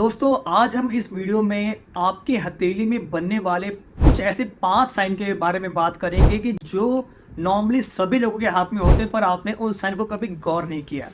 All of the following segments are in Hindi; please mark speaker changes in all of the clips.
Speaker 1: दोस्तों आज हम इस वीडियो में आपकी हथेली में बनने वाले कुछ ऐसे 5 साइन के बारे में बात करेंगे कि जो नॉर्मली सभी लोगों के हाथ में होते हैं पर आपने उन साइन को कभी गौर नहीं किया।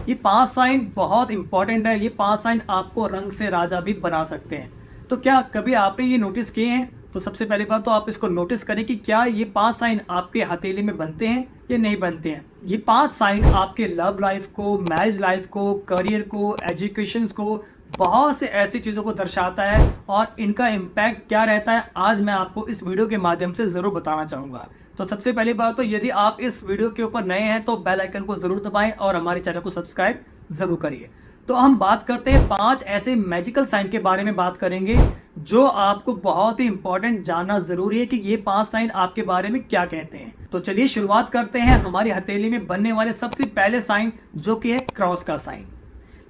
Speaker 1: ये 5 साइन बहुत इंपॉर्टेंट है। ये 5 साइन आपको रंग से राजा भी बना सकते हैं। तो क्या कभी आपने ये नोटिस किए हैं? तो सबसे पहली बात तो आप इसको नोटिस करें कि क्या ये 5 साइन आपके हथेली में बनते हैं या नहीं बनते हैं। ये 5 साइन आपके लव लाइफ को, मैरिज लाइफ को, करियर को, एजुकेशन को, बहुत से ऐसी चीज़ों को दर्शाता है और इनका इम्पैक्ट क्या रहता है आज मैं आपको इस वीडियो के माध्यम से ज़रूर बताना चाहूँगा। तो सबसे पहली बात तो यदि आप इस वीडियो के ऊपर नए हैं तो बेल आइकन को ज़रूर दबाएं और हमारे चैनल को सब्सक्राइब ज़रूर करिए। तो हम बात करते हैं 5 ऐसे मैजिकल साइन के बारे में बात करेंगे जो आपको बहुत ही इंपॉर्टेंट जानना ज़रूरी है कि ये 5 साइन आपके बारे में क्या कहते हैं। तो चलिए शुरुआत करते हैं हमारी हथेली में बनने वाले सबसे पहले साइन जो कि है क्रॉस का साइन।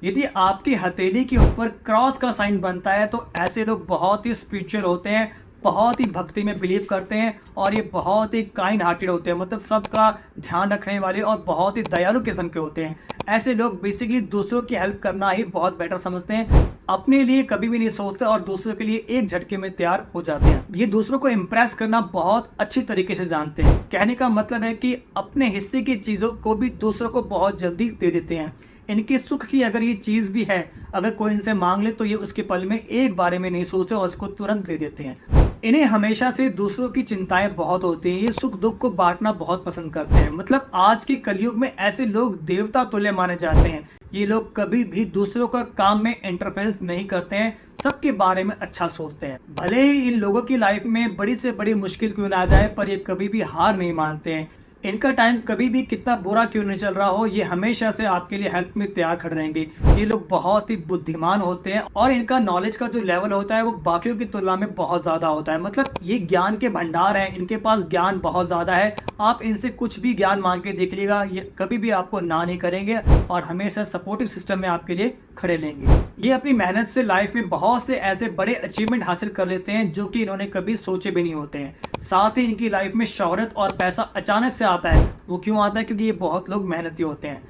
Speaker 1: यदि आपकी हथेली के ऊपर क्रॉस का साइन बनता है तो ऐसे लोग बहुत ही स्पिरिचुअल होते हैं, बहुत ही भक्ति में बिलीव करते हैं और ये बहुत ही काइंड हार्टेड होते हैं, मतलब सबका ध्यान रखने वाले और बहुत ही दयालु किस्म के होते हैं। ऐसे लोग बेसिकली दूसरों की हेल्प करना ही बहुत बेटर समझते हैं, अपने लिए कभी भी नहीं सोचते और दूसरों के लिए एक झटके में तैयार हो जाते हैं। ये दूसरों को इम्प्रेस करना बहुत अच्छी तरीके से जानते हैं। कहने का मतलब है कि अपने हिस्से की चीज़ों को भी दूसरों को बहुत जल्दी दे देते हैं। इनके सुख की अगर ये चीज़ भी है, अगर कोई इनसे मांग ले तो ये उसके पल में एक बारे में नहीं सोचते और उसको तुरंत दे देते हैं। इन्हें हमेशा से दूसरों की चिंताएं बहुत होती हैं। ये सुख दुख को बांटना बहुत पसंद करते हैं। मतलब आज के कलयुग में ऐसे लोग देवता तुल्य माने जाते हैं। ये लोग कभी भी दूसरों का काम में इंटरफेरेंस नहीं करते हैं, सबके बारे में अच्छा सोचते हैं। भले ही इन लोगों की लाइफ में बड़ी से बड़ी मुश्किल क्यों ना आ जाए पर ये कभी भी हार नहीं मानते हैं। इनका टाइम कभी भी कितना बुरा क्यों नहीं चल रहा हो, ये हमेशा से आपके लिए हेल्प में तैयार खड़े रहेंगे। ये लोग बहुत ही बुद्धिमान होते हैं और इनका नॉलेज का जो लेवल होता है वो बाकियों की तुलना में बहुत ज़्यादा होता है। मतलब ये ज्ञान के भंडार हैं, इनके पास ज्ञान बहुत ज़्यादा है। आप इनसे कुछ भी ज्ञान मांग के देख लीजिएगा, ये कभी भी आपको ना नहीं करेंगे और हमेशा सपोर्टिव सिस्टम में आपके लिए खड़े लेंगे। ये अपनी मेहनत से लाइफ में बहुत से ऐसे बड़े अचीवमेंट हासिल कर लेते हैं जो कि इन्होंने कभी सोचे भी नहीं होते हैं। साथ ही इनकी लाइफ में शोहरत और पैसा अचानक से आता है। वो क्यों आता है? क्योंकि ये बहुत लोग मेहनती होते हैं।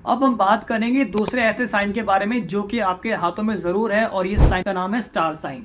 Speaker 1: अब हम बात करेंगे दूसरे ऐसे साइन के बारे में जो कि आपके हाथों में ज़रूर है और ये साइन का नाम है स्टार साइन।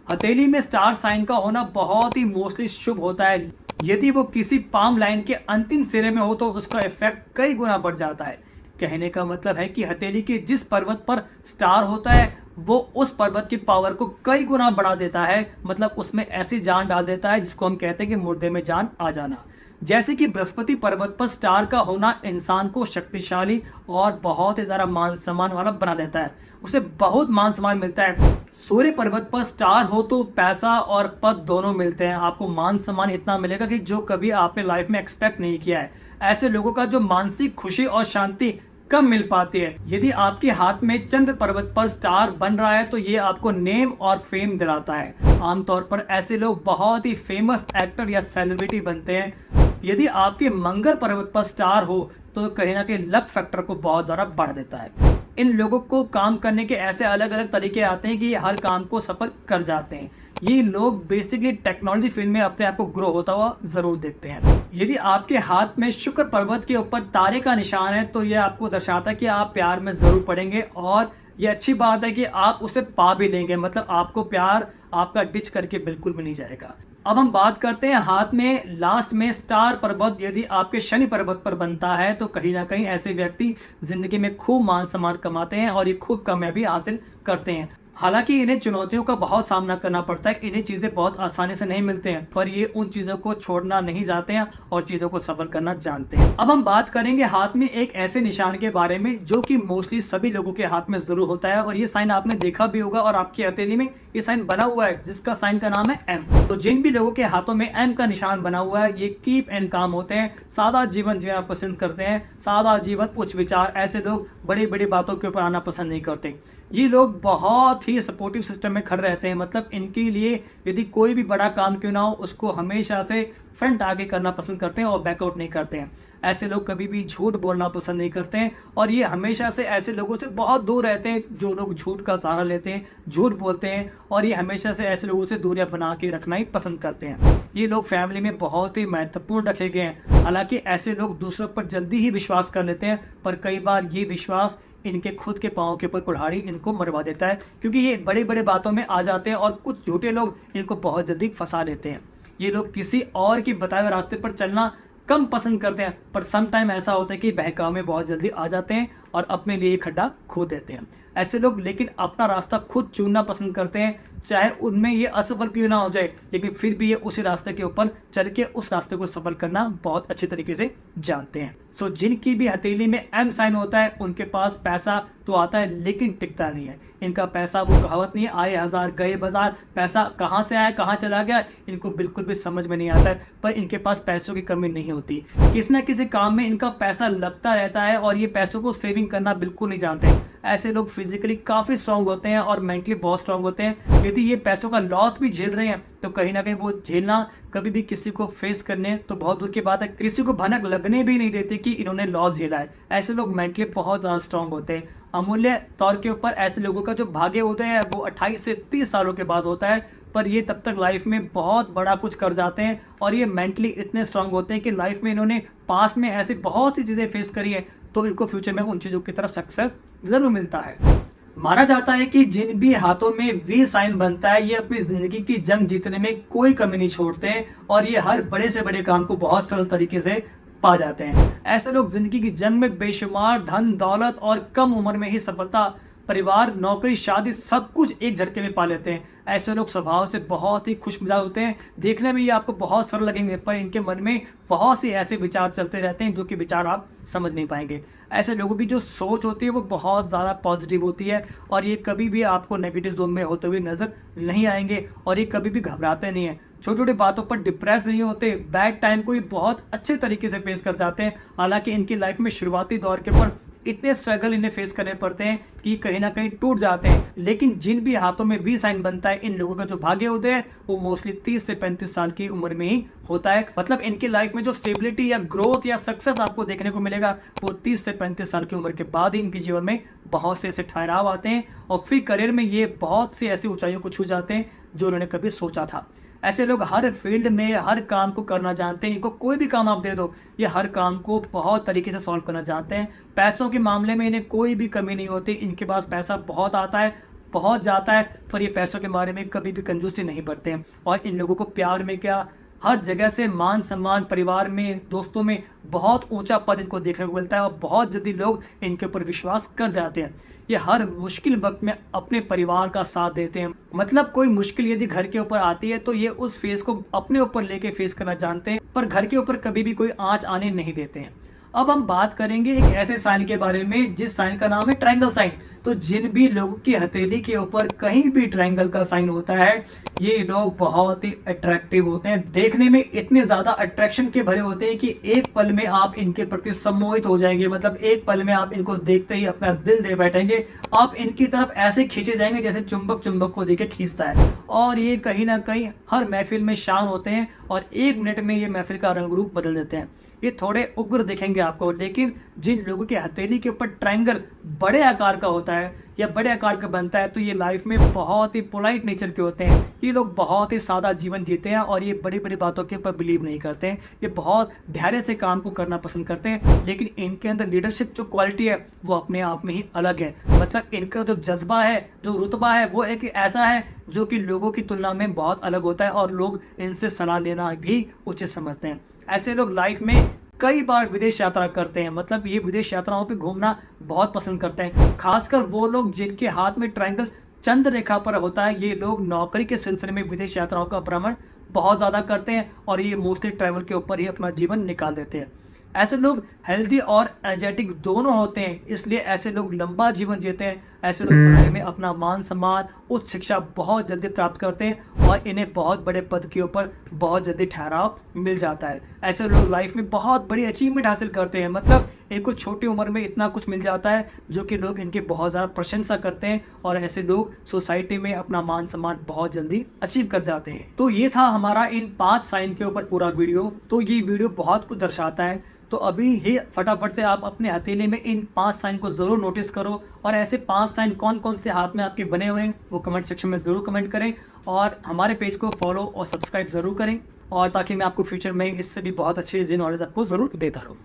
Speaker 1: हथेली में स्टार साइन का होना बहुत ही मोस्टली शुभ होता है। यदि वो किसी पाम लाइन के अंतिम सिरे में हो तो उसका इफेक्ट कई गुना बढ़ जाता है। कहने का मतलब है कि हथेली के जिस पर्वत पर स्टार होता है वो उस पर्वत की पावर को कई गुना बढ़ा देता है। मतलब उसमें ऐसी जान डाल देता है जिसको हम कहते हैं कि मुर्दे में जान आ जाना। जैसे कि बृहस्पति पर्वत पर स्टार का होना इंसान को शक्तिशाली और बहुत ही ज़्यादा मान सम्मान वाला बना देता है, उसे बहुत मान सम्मान मिलता है। सूर्य पर्वत पर स्टार हो तो पैसा और पद दोनों मिलते हैं। आपको मान सम्मान इतना मिलेगा कि जो कभी आपने लाइफ में एक्सपेक्ट नहीं किया है। ऐसे लोगों का जो मानसिक खुशी और शांति कम मिल पाती है। यदि आपके हाथ में चंद्र पर्वत पर स्टार बन रहा है तो ये आपको नेम और फेम दिलाता है। आमतौर पर ऐसे लोग बहुत ही फेमस एक्टर या सेलिब्रिटी बनते हैं। यदि आपके मंगल पर्वत पर स्टार हो तो कहीं ना कहीं लक फैक्टर को बहुत ज़्यादा बढ़ा देता है। इन लोगों को काम करने के ऐसे अलग अलग तरीके आते हैं कि ये हर काम को सफल कर जाते हैं। ये लोग बेसिकली टेक्नोलॉजी फील्ड में अपने आप को ग्रो होता हुआ जरूर देखते हैं। यदि आपके हाथ में शुक्र पर्वत के ऊपर तारे का निशान है तो यह आपको दर्शाता है कि आप प्यार में जरूर पड़ेंगे और ये अच्छी बात है कि आप उसे पा भी लेंगे। मतलब आपको प्यार आपका डिच करके बिल्कुल भी नहीं जाएगा। अब हम बात करते हैं हाथ में लास्ट में स्टार पर्वत यदि आपके शनि पर्वत पर बनता है तो कहीं ना कहीं ऐसे व्यक्ति जिंदगी में खूब मान सम्मान कमाते हैं और ये खूब कामयाबी हासिल करते हैं। हालांकि इन्हें चुनौतियों का बहुत सामना करना पड़ता है, इन्हें चीज़ें बहुत आसानी से नहीं मिलते हैं, पर ये उन चीज़ों को छोड़ना नहीं चाहते हैं और चीज़ों को सफल करना जानते हैं। अब हम बात करेंगे हाथ में एक ऐसे निशान के बारे में जो कि मोस्टली सभी लोगों के हाथ में जरूर होता है और ये साइन आपने देखा भी होगा और आपकी हथेली में ये साइन बना हुआ है जिसका साइन का नाम है एम। तो जिन भी लोगों के हाथों में एम का निशान बना हुआ है ये कीप एंड काम होते हैं, सादा जीवन जीना पसंद करते हैं। सादा जीवन उच्च विचार, ऐसे लोग बड़ी बड़ी बातों के ऊपर आना पसंद नहीं करते। ये लोग बहुत ही सपोर्टिव सिस्टम में खड़े रहते हैं। मतलब इनके लिए यदि कोई भी बड़ा काम क्यों ना हो उसको हमेशा से फ्रंट आगे करना पसंद करते हैं और बैकआउट नहीं करते हैं। ऐसे लोग कभी भी झूठ बोलना पसंद नहीं करते हैं और ये हमेशा से ऐसे लोगों से बहुत दूर रहते हैं जो लोग झूठ का सहारा लेते हैं, झूठ बोलते हैं और ये हमेशा से ऐसे लोगों से दूरियां बना के रखना ही पसंद करते हैं। ये लोग फैमिली में बहुत ही महत्वपूर्ण रखे गए हैं। हालांकि ऐसे लोग दूसरों पर जल्दी ही विश्वास कर लेते हैं पर कई बार ये विश्वास इनके खुद के पाँव के ऊपर कुल्हाड़ी इनको मरवा देता है, क्योंकि ये बड़े बड़े बातों में आ जाते हैं और कुछ झूठे लोग इनको बहुत जल्दी फंसा लेते हैं। ये लोग किसी और के बताए हुए रास्ते पर चलना कम पसंद करते हैं, पर सम टाइम ऐसा होता है कि बहकावे में बहुत जल्दी आ जाते हैं और अपने लिए खड्डा खोद देते हैं। ऐसे लोग लेकिन अपना रास्ता खुद चुनना पसंद करते हैं, चाहे उनमें ये असफल क्यों ना हो जाए, लेकिन फिर भी ये उसी रास्ते के ऊपर चल के उस रास्ते को सफल करना बहुत अच्छे तरीके से जानते हैं। सो जिनकी भी हथेली में एम साइन होता है उनके पास पैसा तो आता है लेकिन टिकता नहीं है। इनका पैसा वो कहावत नहीं है, आए हजार गए बाजार, पैसा कहाँ से आया कहाँ चला गया इनको बिल्कुल भी समझ में नहीं आता है। पर इनके पास पैसों की कमी नहीं होती, किसी ना किसी काम में इनका पैसा लगता रहता है और ये पैसों को सेविंग करना बिल्कुल नहीं जानते। ऐसे लोग फिजिकली काफ़ी स्ट्रांग होते हैं और मेंटली बहुत स्ट्रांग होते हैं। यदि ये पैसों का लॉस भी झेल रहे हैं तो कहीं ना कहीं वो झेलना कभी भी किसी को फेस करने तो बहुत दूर की बात है, किसी को भनक लगने भी नहीं देते कि इन्होंने लॉस झेला है। ऐसे लोग मेंटली बहुत ज़्यादा स्ट्रांग होते हैं। अमूल्य तौर के ऊपर ऐसे लोगों का जो भाग्य होता है वो 28 से 30 सालों के बाद होता है, पर ये तब तक लाइफ में बहुत बड़ा कुछ कर जाते हैं और ये मेंटली इतने स्ट्रांग होते हैं कि लाइफ में इन्होंने पास्ट में ऐसी बहुत सी चीज़ें फेस करी है तो इनको फ्यूचर में उन चीज़ों की तरफ सक्सेस जरूर मिलता है। माना जाता है कि जिन भी हाथों में वी साइन बनता है ये अपनी जिंदगी की जंग जीतने में कोई कमी नहीं छोड़ते हैं और ये हर बड़े से बड़े काम को बहुत सरल तरीके से पा जाते हैं। ऐसे लोग जिंदगी की जंग में बेशुमार धन दौलत और कम उम्र में ही सफलता, परिवार, नौकरी, शादी सब कुछ एक झटके में पा लेते हैं। ऐसे लोग स्वभाव से बहुत ही खुशमिजाज होते हैं। देखने में ये आपको बहुत सरल लगेंगे पर इनके मन में बहुत से ऐसे विचार चलते रहते हैं जो कि विचार आप समझ नहीं पाएंगे। ऐसे लोगों की जो सोच होती है वो बहुत ज़्यादा पॉजिटिव होती है और ये कभी भी आपको नेगेटिव जोन में होते हुए नजर नहीं आएंगे और ये कभी भी घबराते नहीं है, छोटी छोटी बातों पर डिप्रेस नहीं होते। बैड टाइम को ये बहुत अच्छे तरीके से फेस कर जाते हैं। हालांकि इनकी लाइफ में शुरुआती दौर के ऊपर इतने स्ट्रगल इन्हें फेस करने पड़ते हैं कि कहीं ना कहीं टूट जाते हैं, लेकिन जिन भी हाथों में वी साइन बनता है इन लोगों का जो भाग्य होता है वो मोस्टली 30 से 35 साल की उम्र में ही होता है। मतलब इनकी लाइफ में जो स्टेबिलिटी या ग्रोथ या सक्सेस आपको देखने को मिलेगा वो 30 से 35 साल की उम्र के बाद ही इनके जीवन में बहुत से ऐसे ठहराव आते हैं और फिर करियर में ये बहुत सी ऐसी ऊंचाइयों को छू जाते हैं जो उन्होंने कभी सोचा था। ऐसे लोग हर फील्ड में हर काम को करना जानते हैं। इनको कोई भी काम आप दे दो ये हर काम को बहुत तरीके से सॉल्व करना जानते हैं। पैसों के मामले में इन्हें कोई भी कमी नहीं होती। इनके पास पैसा बहुत आता है, बहुत जाता है, पर ये पैसों के बारे में कभी भी कंजूसी नहीं बरते हैं। और इन लोगों को प्यार में क्या हर जगह से मान सम्मान, परिवार में, दोस्तों में बहुत ऊंचा पद इनको देखने को मिलता है और बहुत जल्दी लोग इनके ऊपर विश्वास कर जाते हैं। ये हर मुश्किल वक्त में अपने परिवार का साथ देते हैं। मतलब कोई मुश्किल यदि घर के ऊपर आती है तो ये उस फेस को अपने ऊपर लेके फेस करना जानते हैं, पर घर के ऊपर कभी भी कोई आंच आने नहीं देते हैं। अब हम बात करेंगे एक ऐसे साइन के बारे में जिस साइन का नाम है ट्रायंगल साइन। तो जिन भी लोगों की हथेली के ऊपर कहीं भी ट्रायंगल का साइन होता है ये लोग बहुत ही अट्रैक्टिव होते हैं। देखने में इतने ज्यादा अट्रैक्शन के भरे होते हैं कि एक पल में आप इनके प्रति सम्मोहित हो जाएंगे। मतलब एक पल में आप इनको देखते ही अपना दिल दे बैठेंगे। आप इनकी तरफ ऐसे खींचे जाएंगे जैसे चुंबक चुंबक को देके खींचता है। और ये कहीं ना कहीं हर महफिल में शान होते हैं और 1 मिनट में ये महफिल का रंग रूप बदल देते हैं। ये थोड़े उग्र दिखेंगे आपको, लेकिन जिन लोगों के हथेली के ऊपर ट्रायंगल बड़े आकार का होता है या बड़े आकार का बनता है तो ये लाइफ में बहुत ही पोलाइट नेचर के होते हैं। ये लोग बहुत ही सादा जीवन जीते हैं और ये बड़ी बड़ी बातों के ऊपर बिलीव नहीं करते हैं। ये बहुत धैर्य से काम को करना पसंद करते हैं, लेकिन इनके अंदर लीडरशिप जो क्वालिटी है वो अपने आप में ही अलग है। मतलब इनका जो जज्बा है, जो रुतबा है वो एक ऐसा है जो कि लोगों की तुलना में बहुत अलग होता है और लोग इनसे सलाह लेना भी उचित समझते हैं। ऐसे लोग लाइफ में कई बार विदेश यात्रा करते हैं। मतलब ये विदेश यात्राओं पे घूमना बहुत पसंद करते हैं। खासकर वो लोग जिनके हाथ में ट्रायंगल चंद्र रेखा पर होता है। ये लोग नौकरी के सिलसिले में विदेश यात्राओं का भ्रमण बहुत ज़्यादा करते हैं और ये मोस्टली ट्रैवल के ऊपर ही अपना जीवन निकाल देते हैं। ऐसे लोग हेल्दी और एनर्जेटिक दोनों होते हैं, इसलिए ऐसे लोग लंबा जीवन जीते हैं। ऐसे लोग पढ़ाई में अपना मान सम्मान, उच्च शिक्षा बहुत जल्दी प्राप्त करते हैं और इन्हें बहुत बड़े पद के ऊपर बहुत जल्दी ठहराव मिल जाता है। ऐसे लोग लाइफ में बहुत बड़ी अचीवमेंट हासिल करते हैं। मतलब इनको छोटी उम्र में इतना कुछ मिल जाता है जो कि लोग इनकी बहुत ज़्यादा प्रशंसा करते हैं और ऐसे लोग सोसाइटी में अपना मान सम्मान बहुत जल्दी अचीव कर जाते हैं। तो ये था हमारा इन 5 साइन के ऊपर पूरा वीडियो। तो ये वीडियो बहुत कुछ दर्शाता है। तो अभी ही फटाफट से आप अपने हथेली में इन 5 साइन को जरूर नोटिस करो और ऐसे 5 साइन कौन कौन से हाथ में आपके बने हुए हैं वो कमेंट सेक्शन में जरूर कमेंट करें और हमारे पेज को फॉलो और सब्सक्राइब जरूर करें और ताकि मैं आपको फ्यूचर में इससे भी बहुत अच्छी नॉलेज आपको जरूर देता रहूँ।